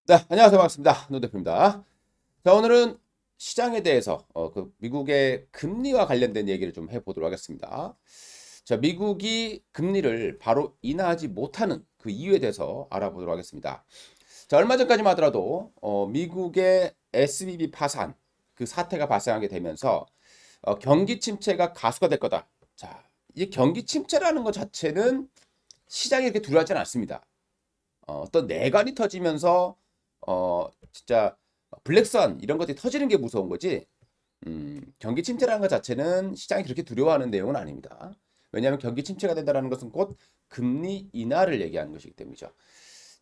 네, 안녕하세요. 반갑습니다. 노 대표입니다. 자, 오늘은 시장에 대해서 미국의 금리와 관련된 얘기를 좀 해보도록 하겠습니다. 자, 미국이 금리를 바로 인하하지 못하는 그 이유에 대해서 알아보도록 하겠습니다. 자, 얼마 전까지만 하더라도 미국의 SVB 파산 그 사태가 발생하게 되면서 경기 침체가 가수가 될 거다. 자, 이 경기 침체라는 것 자체는 시장이 이렇게 두려워하지는 않습니다. 어떤 내관이 터지면서 진짜 블랙선 이런 것들이 터지는 게 무서운 거지. 경기 침체라는 것 자체는 시장이 그렇게 두려워하는 내용은 아닙니다. 왜냐하면 경기 침체가 된다는 것은 곧 금리 인하를 얘기하는 것이기 때문이죠.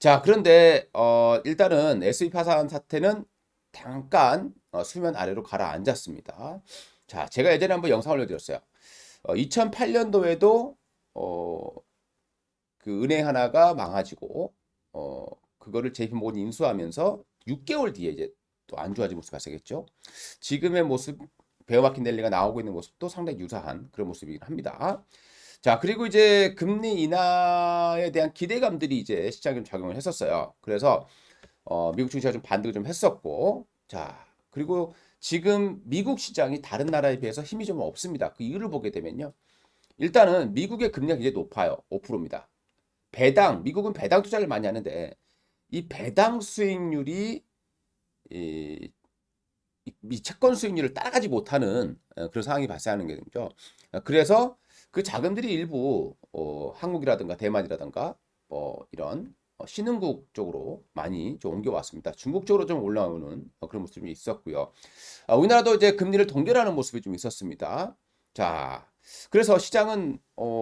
자, 그런데 일단은 SB 파산 사태는 잠깐 수면 아래로 가라앉았습니다. 자, 제가 예전에 한번 영상 올려드렸어요. 2008년도에도 그 은행 하나가 망가지고 그거를 JP모건이 인수하면서 6개월 뒤에 이제 또 안 좋아진 모습이 발생했죠. 지금의 모습 베어마킨 랠리가 나오고 있는 모습도 상당히 유사한 그런 모습이긴 합니다. 자, 그리고 이제 금리 인하에 대한 기대감들이 이제 시장에 좀 작용을 했었어요. 그래서 미국 증시가 좀 반등을 좀 했었고, 자, 그리고 지금 미국 시장이 다른 나라에 비해서 힘이 좀 없습니다. 그 이유를 보게 되면요. 일단은 미국의 금리가 굉장히 높아요. 5%입니다. 미국은 배당 투자를 많이 하는데 이 배당 수익률이 이, 이 채권 수익률을 따라가지 못하는 그런 상황이 발생하는 거죠. 그래서 그 자금들이 일부 한국이라든가 대만이라든가 이런 신흥국 쪽으로 많이 좀 옮겨왔습니다. 중국 쪽으로 좀 올라오는 그런 모습이 있었고요. 우리나라도 이제 금리를 동결하는 모습이 좀 있었습니다. 자, 그래서 시장은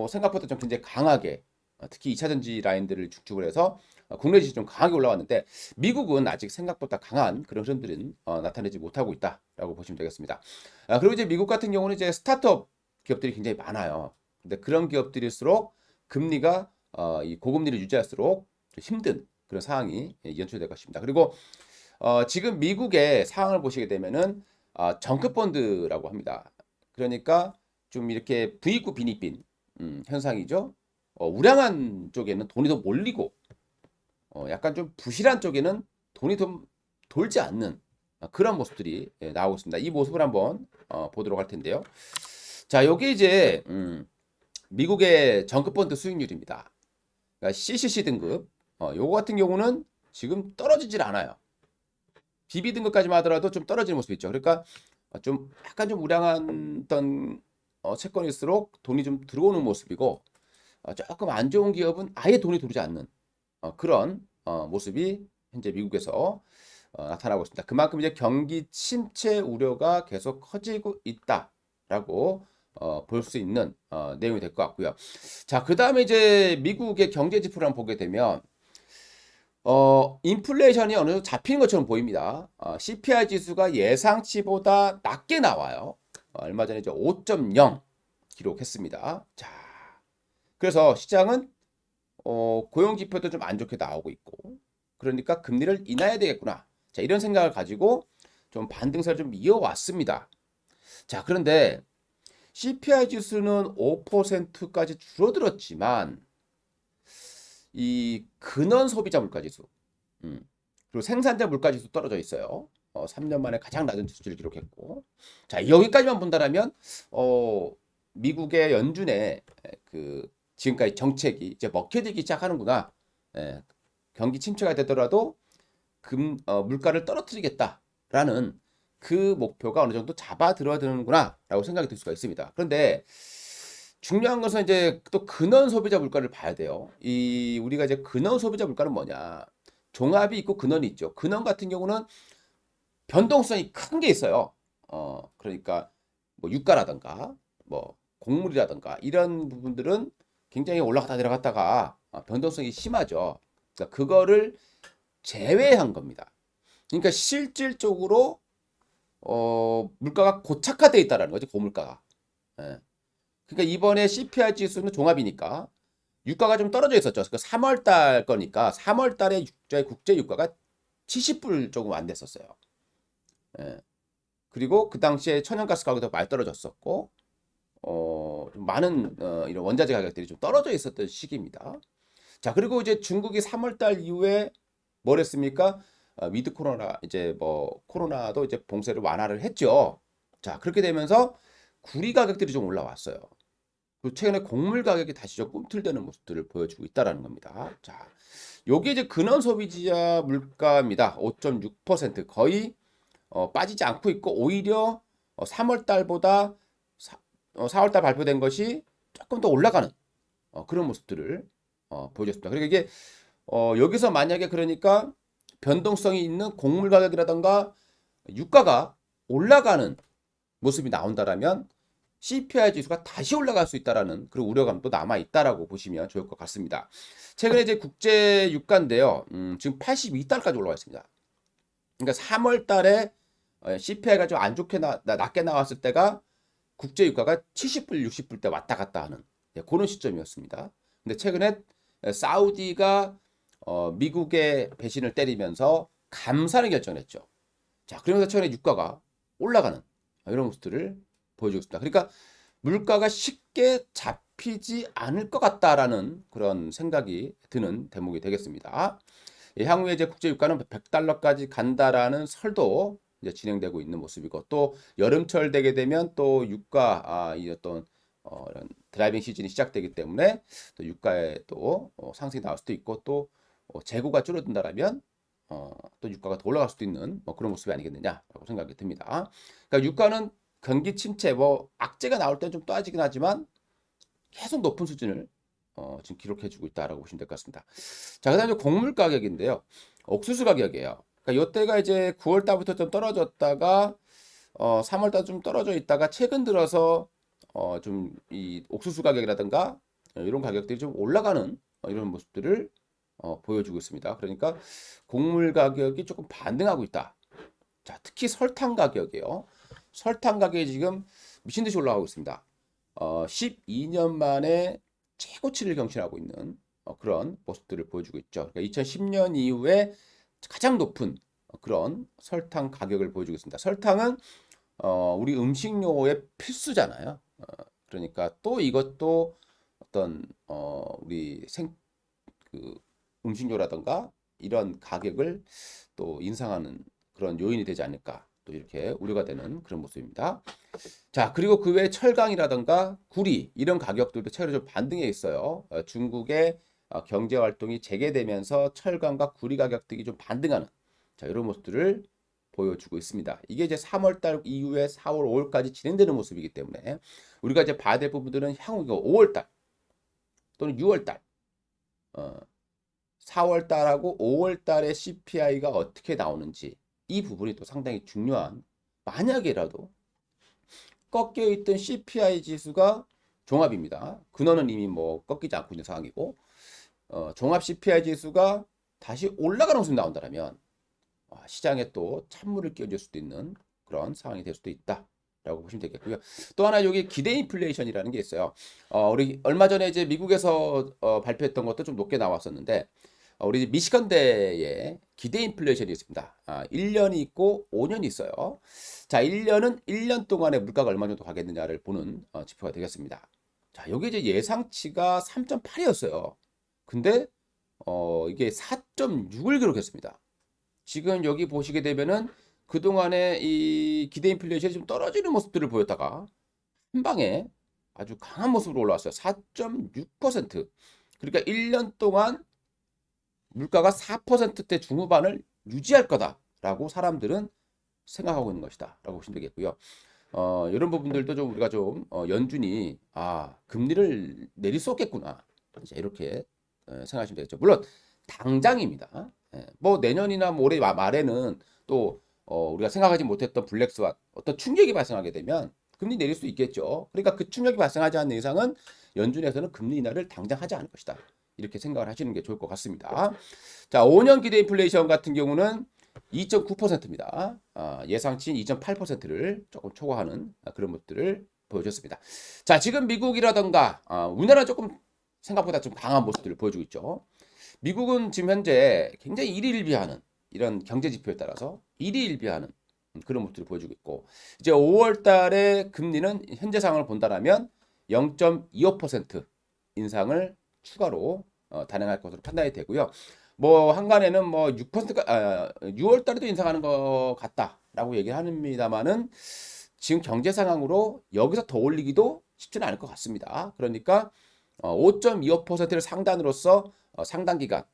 생각보다 좀 굉장히 강하게 특히 2차 전지 라인들을 축축을 해서 국내 지수 좀 강하게 올라왔는데 미국은 아직 생각보다 강한 그런 흐름들은 나타내지 못하고 있다라고 보시면 되겠습니다. 그리고 이제 미국 같은 경우는 이제 스타트업 기업들이 굉장히 많아요. 근데 그런 기업들일수록 금리가 이 고금리를 유지할수록 좀 힘든 그런 상황이 연출될 것입니다. 그리고 지금 미국의 상황을 보시게 되면은 정크 펀드라고 합니다. 그러니까 좀 이렇게 부익부 빈익빈 현상이죠. 우량한 쪽에는 돈이 더 몰리고 약간 좀 부실한 쪽에는 돈이 좀 돌지 않는 그런 모습들이 나오고 있습니다. 이 모습을 한번 보도록 할 텐데요. 자, 여기 이제 미국의 정크펀드 수익률입니다. 그러니까 CCC 등급 요거 같은 경우는 지금 떨어지질 않아요. BB 등급까지만 하더라도 좀 떨어지는 모습이 있죠. 그러니까 좀 약간 좀 우량한 어떤 채권일수록 돈이 좀 들어오는 모습이고 조금 안 좋은 기업은 아예 돈이 들어오지 않는 그런 모습이 현재 미국에서 나타나고 있습니다. 그만큼 이제 경기 침체 우려가 계속 커지고 있다라고 볼 수 있는 내용이 될 것 같고요. 자, 그 다음에 이제 미국의 경제 지표를 한번 보게 되면 인플레이션이 어느 정도 잡히는 것처럼 보입니다. CPI 지수가 예상치보다 낮게 나와요. 얼마 전에 이제 5.0 기록했습니다. 자, 그래서 시장은 고용 지표도 좀 안 좋게 나오고 있고, 그러니까 금리를 인하해야 되겠구나. 자, 이런 생각을 가지고 좀 반등세를 좀 이어왔습니다. 자, 그런데 CPI 지수는 5%까지 줄어들었지만 이 근원 소비자 물가 지수, 그리고 생산자 물가 지수 떨어져 있어요. 3년 만에 가장 낮은 수치를 기록했고, 자, 여기까지만 본다면 미국의 연준의 그 지금까지 정책이 이제 먹혀들기 시작하는구나. 예, 경기 침체가 되더라도 물가를 떨어뜨리겠다라는 그 목표가 어느 정도 잡아들어드는구나라고 생각이 들 수가 있습니다. 그런데 중요한 것은 이제 또 근원 소비자 물가를 봐야 돼요. 이 우리가 이제 근원 소비자 물가는 뭐냐? 종합이 있고 근원이 있죠. 근원 같은 경우는 변동성이 큰 게 있어요. 그러니까 뭐 유가라든가 뭐 곡물이라든가 이런 부분들은 굉장히 올라갔다 내려갔다가 변동성이 심하죠. 그러니까 그거를 제외한 겁니다. 그러니까 실질적으로 물가가 고착화되어 있다라는 거지, 고물가가. 예. 그러니까 이번에 CPI 지수는 종합이니까 유가가 좀 떨어져 있었죠. 그 3월 달 거니까 3월 달에 국제 유가가 70불 조금 안 됐었어요. 예. 그리고 그 당시에 천연가스 가격도 많이 떨어졌었고 좀 많은 이런 원자재 가격들이 좀 떨어져 있었던 시기입니다. 자, 그리고 이제 중국이 3월 달 이후에 뭘 했습니까? 위드 코로나 이제 뭐 코로나도 이제 봉쇄를 완화를 했죠. 자, 그렇게 되면서 구리 가격들이 좀 올라왔어요. 그리고 최근에 곡물 가격이 다시 좀 꿈틀대는 모습들을 보여주고 있다라는 겁니다. 자, 요게 이제 근원 소비자 물가입니다. 5.6% 거의 빠지지 않고 있고 오히려 3월 달보다 4월 달 발표된 것이 조금 더 올라가는 그런 모습들을 보여줬습니다. 그리고 이게 여기서 만약에 그러니까 변동성이 있는 곡물 가격이라던가 유가가 올라가는 모습이 나온다라면 CPI 지수가 다시 올라갈 수 있다라는 그런 우려감도 남아 있다라고 보시면 좋을 것 같습니다. 최근에 이제 국제 유가인데요. 지금 82달까지 올라와 있습니다. 그러니까 3월 달에 CPI가 좀 안 좋게 낮게 나왔을 때가 국제 유가가 70불, 60불 때 왔다 갔다 하는 그런 시점이었습니다. 근데 최근에 사우디가 미국의 배신을 때리면서 감산을 결정했죠. 자, 그러면서 최근에 유가가 올라가는 이런 모습들을 보여주고 있습니다. 그러니까 물가가 쉽게 잡히지 않을 것 같다라는 그런 생각이 드는 대목이 되겠습니다. 향후에 이제 국제 유가는 100달러까지 간다라는 설도 이제 진행되고 있는 모습이고 또 여름철 되게 되면 또 유가 이 어떤 이런 드라이빙 시즌이 시작되기 때문에 또 유가에 또 상승이 나올 수도 있고 또 재고가 줄어든다라면 또 유가가 더 올라갈 수도 있는 뭐 그런 모습이 아니겠느냐라고 생각이 듭니다. 그러니까 유가는 경기 침체 뭐 악재가 나올 때는 좀 빠지긴 하지만 계속 높은 수준을 지금 기록해주고 있다라고 보시면 될 것 같습니다. 자, 그다음에 곡물 가격인데요. 옥수수 가격이에요. 그러니까 이때가 이제 9월 달부터 좀 떨어졌다가 3월 달 좀 떨어져 있다가 최근 들어서 좀 이 옥수수 가격이라든가 이런 가격들이 좀 올라가는 이런 모습들을 보여주고 있습니다. 그러니까 곡물 가격이 조금 반등하고 있다. 자, 특히 설탕 가격이에요. 설탕 가격이 지금 미친 듯이 올라가고 있습니다. 12년 만에 최고치를 경신하고 있는 그런 모습들을 보여주고 있죠. 그러니까 2010년 이후에 가장 높은 그런 설탕 가격을 보여주고 있습니다. 설탕은 우리 음식료의 필수잖아요. 그러니까 또 이것도 어떤 우리 그 음식료라던가 이런 가격을 또 인상하는 그런 요인이 되지 않을까 또 이렇게 우려가 되는 그런 모습입니다. 자, 그리고 그 외에 철강이라던가 구리 이런 가격들도 최근에 좀 반등해 있어요. 중국의 경제 활동이 재개되면서 철강과 구리 가격들이 좀 반등하는 자, 이런 모습들을 보여주고 있습니다. 이게 이제 3월 달 이후에 4월, 5월까지 진행되는 모습이기 때문에 우리가 이제 봐야 될 부분들은 향후 5월 달 또는 6월 달 4월 달하고 5월 달에 CPI가 어떻게 나오는지 이 부분이 또 상당히 중요한 만약에라도 꺾여 있던 CPI 지수가 종합입니다. 근원은 이미 뭐 꺾이지 않고 있는 상황이고 종합 CPI 지수가 다시 올라가는 모습이 나온다면 시장에 또 찬물을 끼얹을 수도 있는 그런 상황이 될 수도 있다. 라고 보시면 되겠고요. 또 하나 여기 기대 인플레이션이라는 게 있어요. 우리 얼마 전에 이제 미국에서 발표했던 것도 좀 높게 나왔었는데 우리 미시건대에 기대 인플레이션이 있습니다. 1년이 있고 5년이 있어요. 자, 1년은 1년 동안의 물가가 얼마 정도 가겠느냐를 보는 지표가 되겠습니다. 자, 여기 이제 예상치가 3.8이었어요. 근데 이게 4.6을 기록했습니다. 지금 여기 보시게 되면은 그동안에 이 기대 인플레이션이 좀 떨어지는 모습들을 보였다가 한 방에 아주 강한 모습으로 올라왔어요. 4.6%. 그러니까 1년 동안 물가가 4%대 중후반을 유지할 거다라고 사람들은 생각하고 있는 것이다라고 보시면 되겠고요. 이런 부분들도 좀 우리가 좀 연준이 금리를 내릴 수 없겠구나 이렇게 생각하시면 되겠죠. 물론 당장입니다. 뭐 내년이나 뭐 올해 말에는 또 우리가 생각하지 못했던 블랙스완 어떤 충격이 발생하게 되면 금리 내릴 수 있겠죠. 그러니까 그 충격이 발생하지 않는 이상은 연준에서는 금리 인하를 당장 하지 않을 것이다. 이렇게 생각을 하시는 게 좋을 것 같습니다. 자, 5년 기대 인플레이션 같은 경우는 2.9%입니다. 예상치인 2.8%를 조금 초과하는 그런 모습들을 보여줬습니다. 자, 지금 미국이라던가 우리나라 조금 생각보다 좀 강한 모습들을 보여주고 있죠. 미국은 지금 현재 굉장히 일희일비하는 이런 경제 지표에 따라서 일희일비하는 그런 모습들을 보여주고 있고 이제 5월 달에 금리는 현재 상황을 본다라면 0.25% 인상을 추가로 단행할 것으로 판단이 되고요. 뭐 한간에는 뭐 6%가 6월 달에도 인상하는 것 같다라고 얘기를 합니다만은 지금 경제 상황으로 여기서 더 올리기도 쉽지는 않을 것 같습니다. 그러니까 5.25%를 상단으로서 상당 기간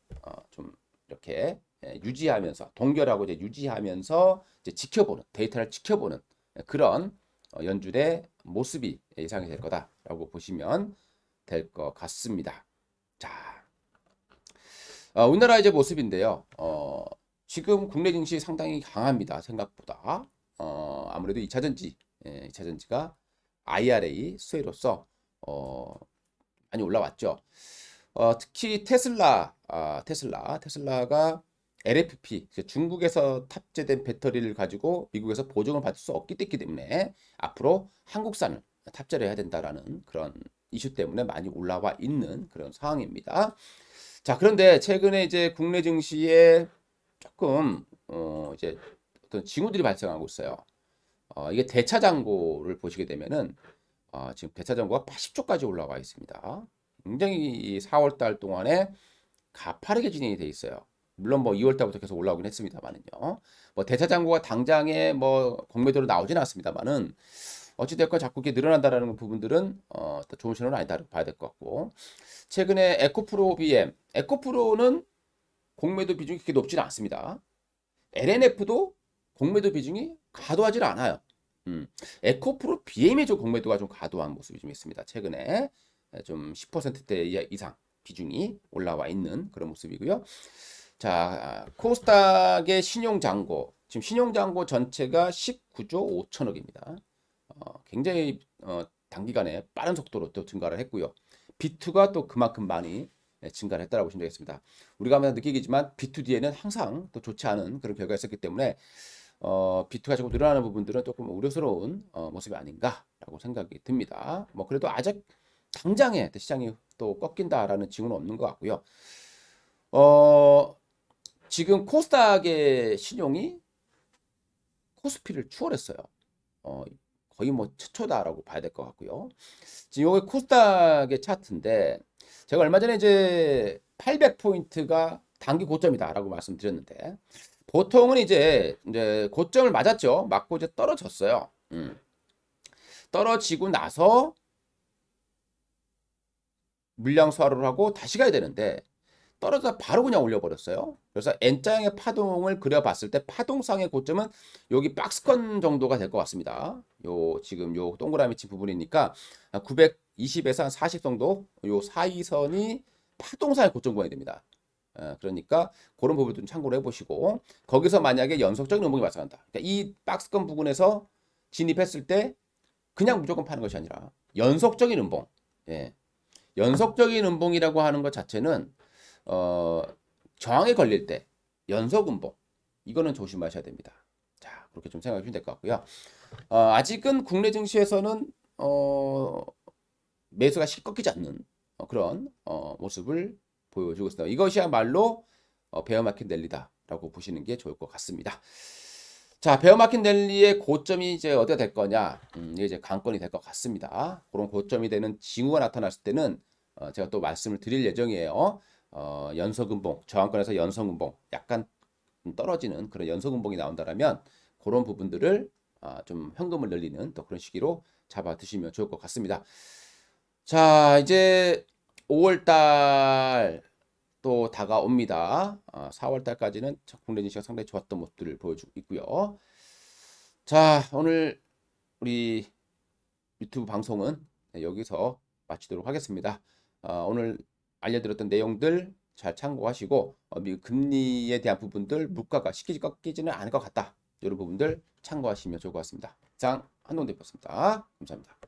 좀 이렇게 유지하면서 동결하고 이제 유지하면서 이제 지켜보는 데이터를 지켜보는 그런 연준의 모습이 예상이 될 거다라고 보시면 될 것 같습니다. 자, 우리나라 이제 모습인데요. 지금 국내 증시 상당히 강합니다. 생각보다. 아무래도 2차전지, 2차전지가 IRA 수혜로서 많이 올라왔죠. 특히 테슬라가 LFP, 중국에서 탑재된 배터리를 가지고 미국에서 보증을 받을 수 없기 때문에 앞으로 한국산을 탑재를 해야 된다라는 그런 이슈 때문에 많이 올라와 있는 그런 상황입니다. 자, 그런데 최근에 이제 국내 증시에 조금 이제 어떤 징후들이 발생하고 있어요. 이게 대차장고를 보시게 되면은 지금 대차장고가 80조까지 올라와 있습니다. 굉장히 이 4월 달 동안에 가파르게 진행이 돼 있어요. 물론 뭐 2월 달부터 계속 올라오긴 했습니다만은요. 뭐 대차장고가 당장에 뭐 공매도로 나오진 않습니다만은 어찌됐건 자꾸 이렇게 늘어난다라는 부분들은 또 좋은 신호는 아니다 봐야 될 것 같고, 최근에 에코프로 BM, 에코프로는 공매도 비중이 그렇게 높지는 않습니다. LNF도 공매도 비중이 과도하지 않아요. 에코프로 BM의 좀 공매도가 좀 과도한 모습이 좀 있습니다. 최근에 좀 10%대 이상 비중이 올라와 있는 그런 모습이고요. 자, 코스닥의 신용잔고, 지금 신용잔고 전체가 19조 5천억입니다. 굉장히 단기간에 빠른 속도로 또 증가를 했고요. B2가 또 그만큼 많이 증가를 했다고 보시면 되겠습니다. 우리가 하면 느끼겠지만 B2D에는 항상 또 좋지 않은 그런 결과가 있었기 때문에 B2가 자꾸 늘어나는 부분들은 조금 우려스러운 모습이 아닌가라고 생각이 듭니다. 뭐 그래도 아직 당장에 시장이 또 꺾인다라는 징후는 없는 것 같고요. 지금 코스닥의 신용이 코스피를 추월했어요. 거의 뭐 최초다라고 봐야 될 것 같고요. 지금 여기 코스닥의 차트인데 제가 얼마 전에 이제 800포인트가 단기 고점이다라고 말씀드렸는데 보통은 이제 고점을 맞았죠. 맞고 이제 떨어졌어요. 떨어지고 나서 물량 소화를 하고 다시 가야 되는데 떨어져서 바로 그냥 올려버렸어요. 그래서 N자형의 파동을 그려봤을 때 파동상의 고점은 여기 박스권 정도가 될 것 같습니다. 요 지금 요 동그라미 친 부분이니까 920에서 한 40 정도 요 사이선이 파동상의 고점 구간이 됩니다. 그러니까 그런 부분도 좀 참고를 해보시고 거기서 만약에 연속적인 음봉이 발생한다. 그러니까 이 박스권 부분에서 진입했을 때 그냥 무조건 파는 것이 아니라 연속적인 음봉, 예. 연속적인 음봉이라고 하는 것 자체는 어, 저항에 걸릴 때 연속 음봉 이거는 조심하셔야 됩니다. 자, 그렇게 좀 생각해 주시면 될 것 같고요. 아직은 국내 증시에서는 매수가 실꺾이지 않는 그런 모습을 보여주고 있습니다. 이것이야말로 베어마켓 랠리다라고 보시는 게 좋을 것 같습니다. 자, 베어마켓 랠리의 고점이 이제 어디가 될 거냐? 이게 이제 관건이 될 것 같습니다. 그런 고점이 되는 징후가 나타났을 때는 제가 또 말씀을 드릴 예정이에요. 연속음봉, 저항권에서 연속음봉, 약간 떨어지는 그런 연속음봉이 나온다면 그런 부분들을 좀 현금을 늘리는 또 그런 시기로 잡아 두시면 좋을 것 같습니다. 자, 이제 5월달 또 다가옵니다. 4월달까지는 국내 증시가 상당히 좋았던 모습들을 보여주고 있고요. 자, 오늘 우리 유튜브 방송은 여기서 마치도록 하겠습니다. 오늘 알려드렸던 내용들 잘 참고하시고 미국 금리에 대한 부분들 물가가 쉽게 꺾이지는 않을 것 같다. 이런 부분들 참고하시면 좋을 것 같습니다. 장 한동대표였습니다. 감사합니다.